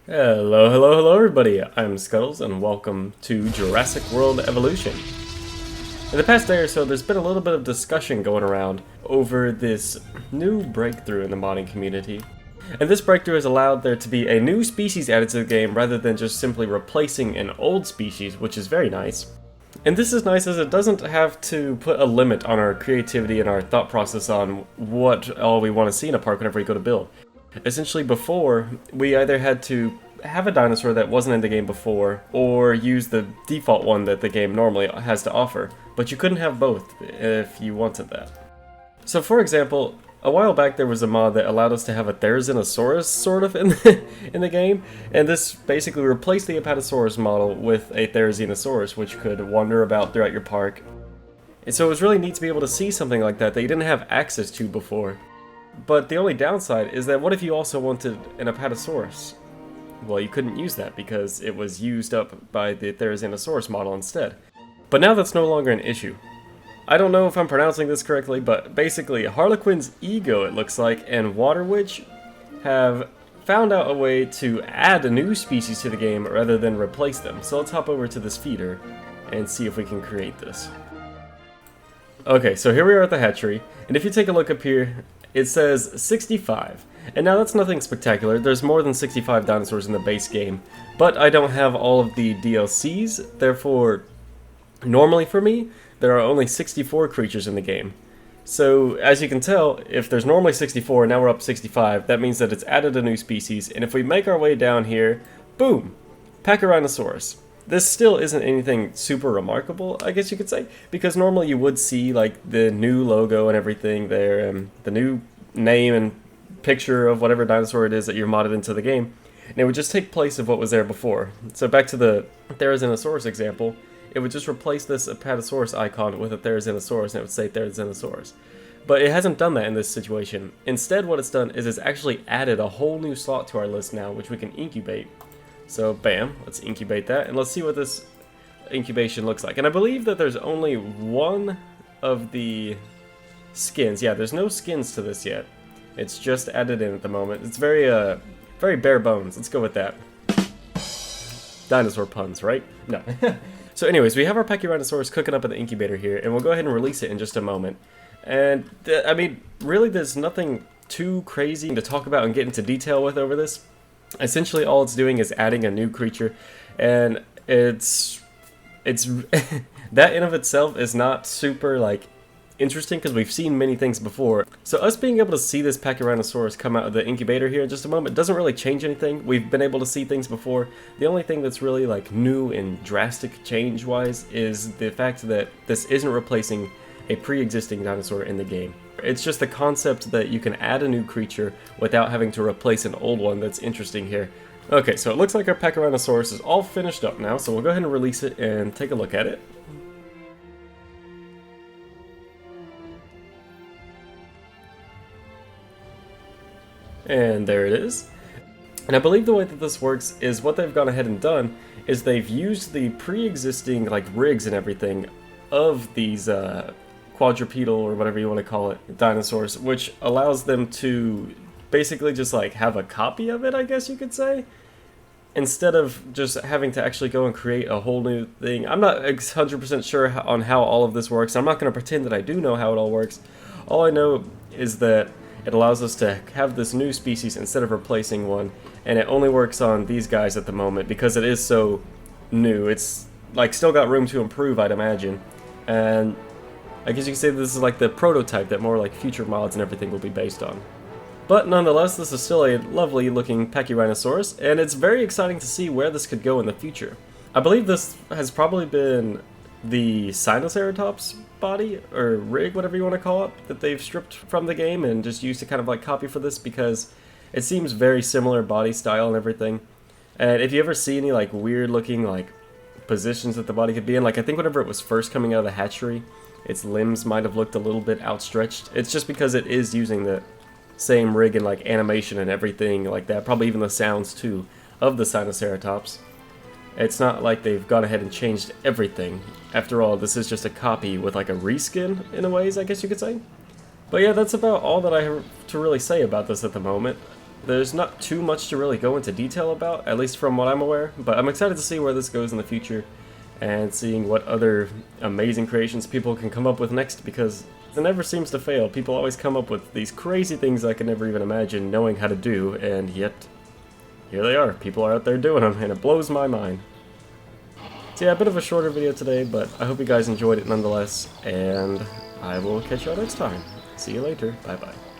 Hello everybody, I'm Scuttles and welcome to Jurassic World Evolution. In the past day or so, there's been a little bit of discussion going around over this new breakthrough in the modding community. And this breakthrough has allowed there to be a new species added to the game rather than just simply replacing an old species, which is very nice. And this is nice as it doesn't have to put a limit on our creativity and our thought process on what all we want to see in a park whenever we go to build. Essentially before, we either had to have a dinosaur that wasn't in the game before, or use the default one that the game normally has to offer, but you couldn't have both if you wanted that. So for example, a while back there was a mod that allowed us to have a Pachyrhinosaurus sort of in the game, and this basically replaced the Apatosaurus model with a Pachyrhinosaurus, which could wander about throughout your park. And so it was really neat to be able to see something like that you didn't have access to before. But the only downside is that what if you also wanted an Apatosaurus? Well, you couldn't use that because it was used up by the Pachyrhinosaurus model instead. But now that's no longer an issue. I don't know if I'm pronouncing this correctly, but basically Harlequinz Eg0, it looks like, and WaterWitch have found out a way to add a new species to the game rather than replace them. So let's hop over to this feeder and see if we can create this. Okay, so here we are at the hatchery, and if you take a look up here, it says 65. And now that's nothing spectacular, there's more than 65 dinosaurs in the base game, but I don't have all of the DLCs, therefore, normally for me, there are only 64 creatures in the game. So, as you can tell, if there's normally 64 and now we're up to 65, that means that it's added a new species, and if we make our way down here, boom! Pachyrhinosaurus. This still isn't anything super remarkable, I guess you could say, because normally you would see like the new logo and everything there, and the new name and picture of whatever dinosaur it is that you're modded into the game, and it would just take place of what was there before. So back to the Pachyrhinosaurus example, it would just replace this Apatosaurus icon with a Pachyrhinosaurus and it would say Pachyrhinosaurus. But it hasn't done that in this situation. Instead what it's done is it's actually added a whole new slot to our list now, which we can incubate. So bam, let's incubate that, and let's see what this incubation looks like. And I believe that there's only one of the skins. Yeah, there's no skins to this yet. It's just added in at the moment. It's very bare bones. Let's go with that. Dinosaur puns, right? No. So anyways, we have our Pachyrhinosaurus cooking up in the incubator here, and we'll go ahead and release it in just a moment. And, I mean, really there's nothing too crazy to talk about and get into detail with over this. Essentially all it's doing is adding a new creature, and it's that in of itself is not super like interesting because we've seen many things before. So us being able to see this Pachyrhinosaurus come out of the incubator here in just a moment doesn't really change anything. We've been able to see things before. The only thing that's really like new and drastic change wise is the fact that this isn't replacing a pre-existing dinosaur in the game. It's just the concept that you can add a new creature without having to replace an old one that's interesting here. Okay, so it looks like our Pachyrhinosaurus is all finished up now, so we'll go ahead and release it and take a look at it. And there it is. And I believe the way that this works is what they've gone ahead and done is they've used the pre-existing like rigs and everything of these quadrupedal or whatever you want to call it dinosaurs, which allows them to basically just like have a copy of it, I guess you could say, instead of just having to actually go and create a whole new thing. I'm not 100% sure on how all of this works. I'm not going to pretend that I do know how it all works. All I know is that it allows us to have this new species instead of replacing one, and it only works on these guys at the moment because it is so new. It's like still got room to improve, I'd imagine. And I guess you can say this is like the prototype that more like future mods and everything will be based on. But nonetheless, this is still a lovely looking Pachyrhinosaurus, and it's very exciting to see where this could go in the future. I believe this has probably been the Sinoceratops body, or rig, whatever you want to call it, that they've stripped from the game and just used to kind of like copy for this because it seems very similar body style and everything. And if you ever see any like weird looking like positions that the body could be in, like I think whenever it was first coming out of the hatchery, its limbs might have looked a little bit outstretched. It's just because it is using the same rig and like animation and everything like that, probably even the sounds too, of the Sinoceratops. It's not like they've gone ahead and changed everything. After all, this is just a copy with like a reskin in a ways, I guess you could say. But yeah, that's about all that I have to really say about this at the moment. there's not too much to really go into detail about, at least from what I'm aware, but I'm excited to see where this goes in the future and seeing what other amazing creations people can come up with next, because it never seems to fail. People always come up with these crazy things I could never even imagine knowing how to do, and yet here they are. People are out there doing them, and it blows my mind. So yeah, a bit of a shorter video today, but I hope you guys enjoyed it nonetheless, and I will catch you all next time. See you later. Bye-bye.